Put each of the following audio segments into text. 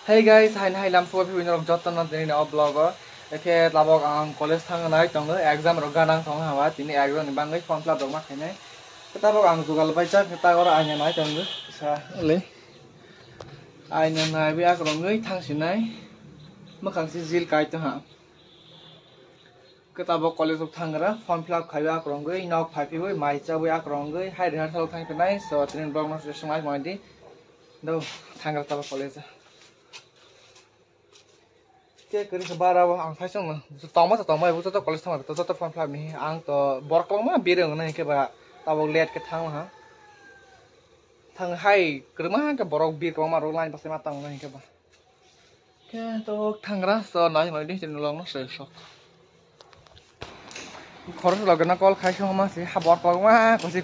Hey guys, hai lam po phi winok jotan na dini na vlog eke labok ang college thang nai tong exam ro ganang thong hawa tini exam ni bangai form fill up dok ma khainai tabok ang jugal bai cha ta gora anya nai tong sa le anya nai bi ak rong ngai thang sinai ma khang si jil kai to ha tabok college of thangra form fill up khaiwa ak rong ngai nok phai pi bai mai cha bai ak rong ngai hai rehearsal thang nai so tini blog no semai moi di do thangra tabok college cái sebar ang phải xong tao mới bút tao college thằng tao form fill này ang tao bork long mà biết được này cái bà tao liệt cái thằng hả thằng hay cứ mà cái borok biết con mà rồi line pasti matang này cái bà cái tao thằng ra so nói đi trên lòng nó sờ sọc khỏi là cái nó có khai xong mà sẽ bork long mà có gì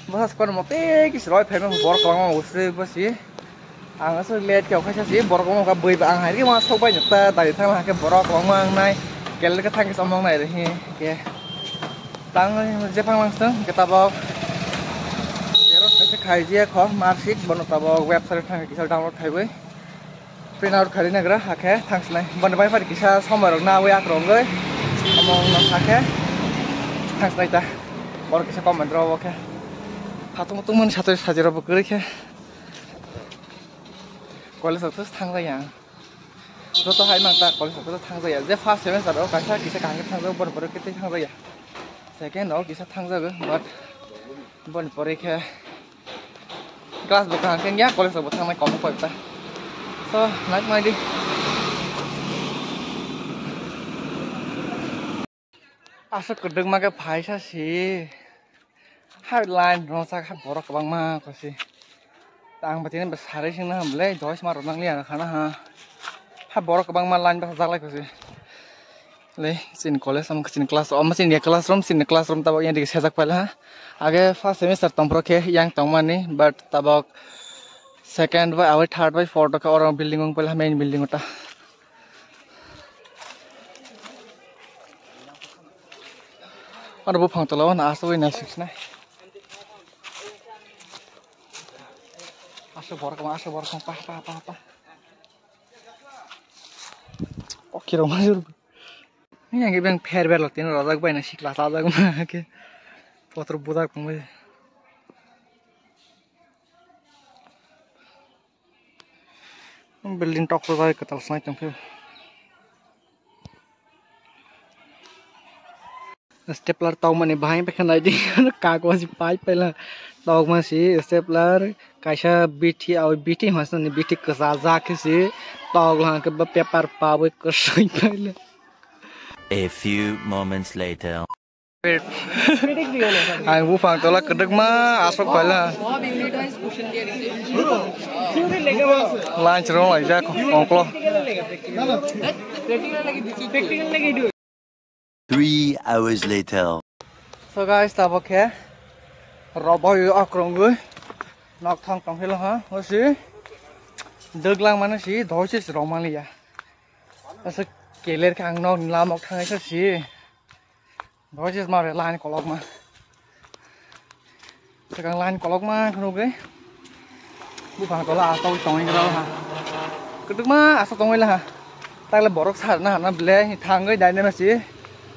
bữa con một cái rồi phải mà bork long mà uсы bữa gì ang sẽ liệt kiểu khai sĩ borok long cái bơi ang hay cái mà sâu bay nhật ta tại thằng là cái borok long này cái thằng cái sông này thì cái tăng dễ phăng lăng sướng cái tao sẽ khai gì khó market bọn tao website thằng cái download khai với print out khai này cái hả cái thằng này bọn bay phải cái xong rồi nào với akron với mong nó hả cái thằng này ta bọn cái comment rồi ok hạt tung mình satu saja rồi bukuri cái college of thang ra yang rồi tao hay mang ta college of thang ra ya je first semester đó cái sao càng cái thang ra bọn cái thang ra ya second đó cái thang ra cái but bọn cái class bukan cái nhá college of thang này có một phải ta so nói mai đi sao cứ đừng mà cái phải sao xí hai line nó sao hai bỏ cái bằng mà có gì tang berarti ini besar sih nah boleh jauh sama orang lihat karena ha borok ke bang malan bahasa lagi sih le sin college sama sin kelas om sin dia classroom tabok yang disejak pala ha age first semester tampro ke yang tongman ni but tabok second by our third by fourth ka orang building ong pala main building uta ada bu phang tolawan asoi na six na asal borok apa oke dong masuk ini yang bilang fair latin razak bay na sikla razak mah ke potro budak pun building top razak ketal snack tong stapler tau mane bhai pe khanai di कागज पाइ पहिला तौ मा से stapler काइसा BT आ BT Hasan BT कसा जाके से तौ ला के पेपर पावे कसै पहिला A few moments later ang bu phang tola kedek ma asok पहिला लाइन चरो lai ja ongklo 3 hours later. So guys, tao bọc khe robot yu akrong gui nok thong tong hilo ha osi deg lang mana si doi si romang liya asa keler kang nok la mok thang sa si doi si ma re line kolok ma kang line kolok ma khnu ge bu phang to la tao tong cái đó ha kedek ma asa tong la ha ta la borok sar na na ble thang ge dai na ma si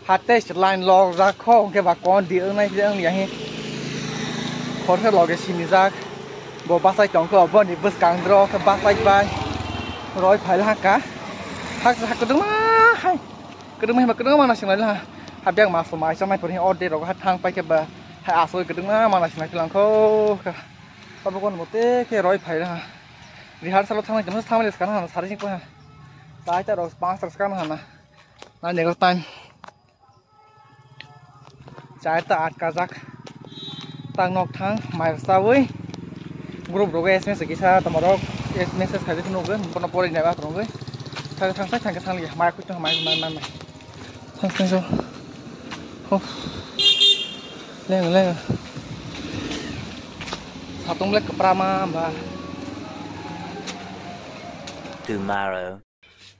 hạt tê line lò ra kho cái bà con đi ở này cái gì hết khó theo lò cái xin ra bộ bát sai chọn cái bọn đi bớt càng rô cái bát sai bay rồi phải là cá hạt cái đứng mà hay cái đứng mà cái đứng mà nó xin lại là hạt biang mà số mai cho mai tuần này order rồi hạt thang bay cái bà hạt à rồi cái đứng mà nó xin lại cái lăng khô cái bà con một té cái rồi phải là đi hạt sao thang này chúng nó thang này cái nào sao đấy chứ ha tại cho rồi sponsor cái nào hả nãy giờ có time trái ta ạt kazak tang nok thang mai sa với group rồi sms cái sa tao đó sms khai được nộp cái bọn nó này ba rồi thang sách thang cái thang gì mai cũng cho mai thang sách rồi lên sao tung lên cái prama mà Tomorrow.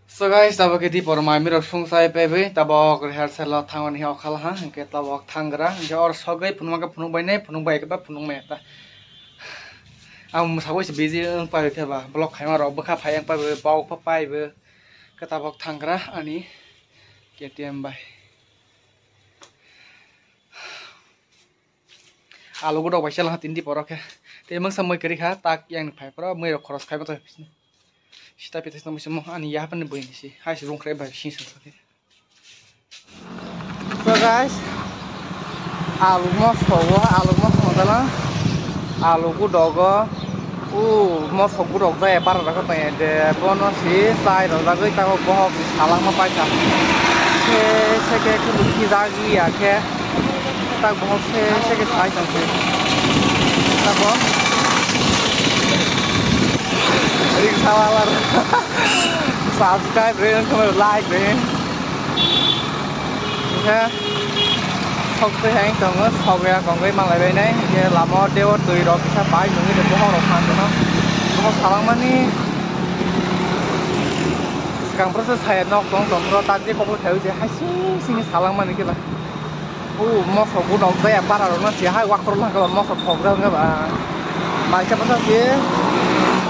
So guys, tabo ke di por mai mi rok sung sai pe be tabo rehearsal la thang ni okal ha ke tabo thangra jor sogai punung bai nei punung bai ke ba punung me ta Ông sáu mươi bị gì phải cái bà block hay mà rồi bữa khác phải anh phải bao phát bay vừa cái tao bọc thằng cái anh ấy kia tiền bay alo cái đầu bay xe là tin đi bỏ ra thì emang sama kiri khá tak yang phải có mới được cross khai bắt đầu kita kita sama semua anh ya apa nih boy sih hai sih rong kaya bay sih sih so guys alo mau adalah alo ku dogo mau fokus dog deh bar raga tanya deh bono sih sai dog lagi tahu bohong salah mau pakai ke ke luki lagi ya ke tak bohong ke sai dong ke apa ini salah subscribe dan comment like deh oke không tới hàng tuần á sau ra còn cái mang lại đây này làm ở đeo từ đó cái phải những cái được hoa hàng cho nó salang mana ni sekarang proses saya nok tong rotan dia kau tahu je hasil sini salang mana kita mau fokus dong saya para orang sih hai waktu lah kalau mau fokus dong kan macam apa sih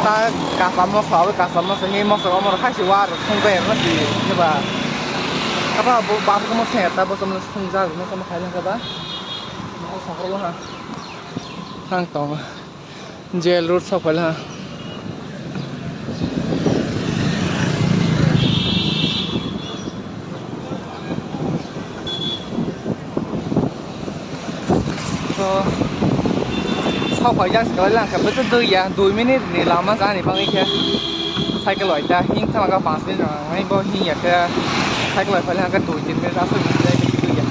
ta kasama sini mau mau kasih war không về nó gì như vậy các bạn bảo cái mau xe ta bảo xong không ra nó xong khai lên các bạn mau fokus luôn hả hàng tòng jail road sao phải là sau thời gian tới là cả bữa tư giờ đuổi minute để làm ăn ra này bằng cái sai cái loại ta nhưng thằng các bạn sẽ là ngay bao nhiêu nhật sai cái loại phải là cái đuổi tiền ra số tiền đây cái tư giờ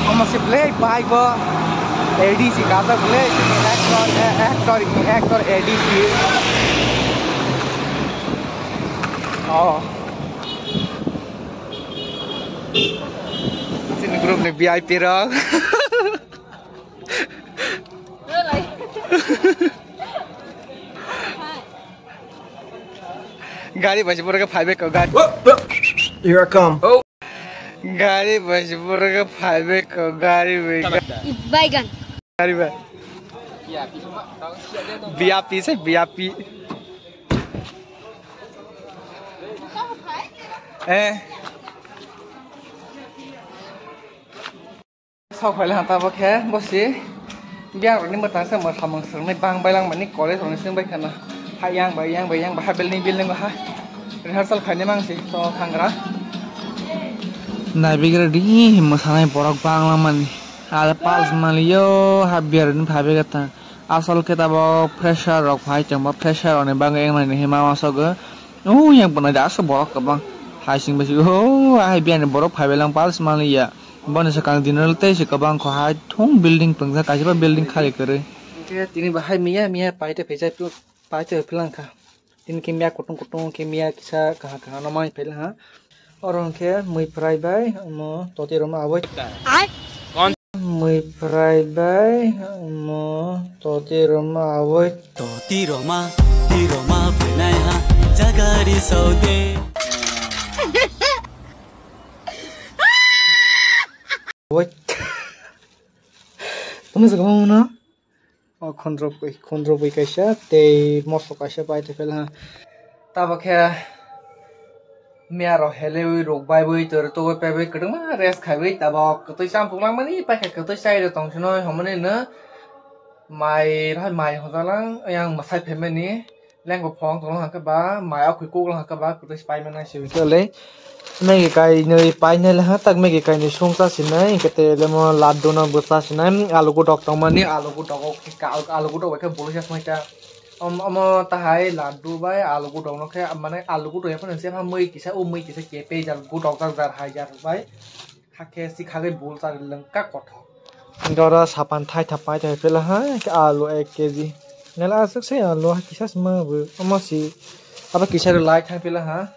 ông mà xếp lấy bài vợ ADC cả ta lấy actor ADC sini grup này VIP rồi गाड़ी बस पूरा का 5 का गाड़ी Here I come. गाड़ी बस पूरा का 5 का गाड़ी बैगन गाड़ी बस VIP से VIP sau phải là ta bác khé bác sĩ biang rồi nhưng mà ta sẽ mở thầm bằng sướng này bang bay lăng mà ní có lấy thằng sướng bay khăn à hai yang bay hai building ba hai rehearsal khai mang sih so thangra nai bigra di masanai borok bangla mani ada pals malio habiar ni bhabe kata asal kita bawa pressure rok phai chang pressure one bang eng nai hima masoga yang pernah da so borok ka bang hai sing basi hai bian borok bhabe lang pals malia bon sekang dinal te se ka bang kho hai thong building pangja kasiba building khali kare ke tini bahai mia paite phejai pu paite philang kha tin kimia kutung kimia kisah kah namanya pela ha orang ke mui prai bai mo toti roma awai mui prai bai mo toti roma awai toti roma benai ha jagari saude awai kamu sekarang mana khondro bui kaisa te moso kaisa paite pela taba khe mia ro hele rok bai bui tor to pe bai kedang res khai bai taba toi sam phunglang mani pai khai toi sai ro tong chnoi homane na mai hodalang yang masai phemeni leng bo phong tong ha ka ba mai a khui kuk lang ha ka ba toi spai mana se le mấy cái nơi bay này là hết tất mấy cái này sung ta xin này cái tê là mà lát đồ nó bớt ta xin này alo của đọc tao mà ní alo của đọc cái cào alo của đọc cái bolu chắc mấy ta ta hay lát đồ bay alo của đọc nó cái mà này alo của đọc phải xem ham mấy cái sẽ chế pe giờ của đọc ta giờ hay giờ bay khác cái xí khác cái bolu ta lần các quạt đó là sapan thay tháp bay thì phải là hai cái alo 1 kg này là sức sẽ alo kisah semua bu masih apa kisah like thay phải là ha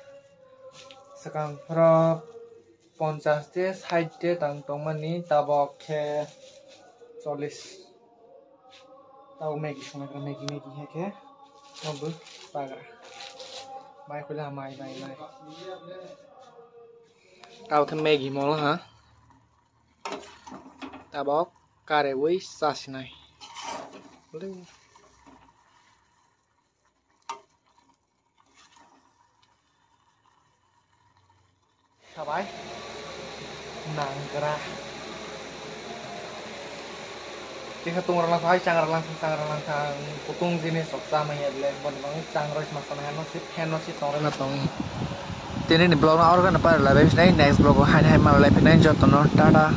sekarang pro 50 te side te tang tong mani tabok ke 40 tau megi he ke obu pagra mai khula mai tau thêm megi mo la ha tabok kare wi sasinai Sabai. Nangkara. Jika tunggu orang lain cangar lang putung jenis oksa maya dile bon bang cangros masan henosi tongre na tongi. Tini ni blog na orang kan apa lah, next blog hai hai malah lepas ini jotono tada.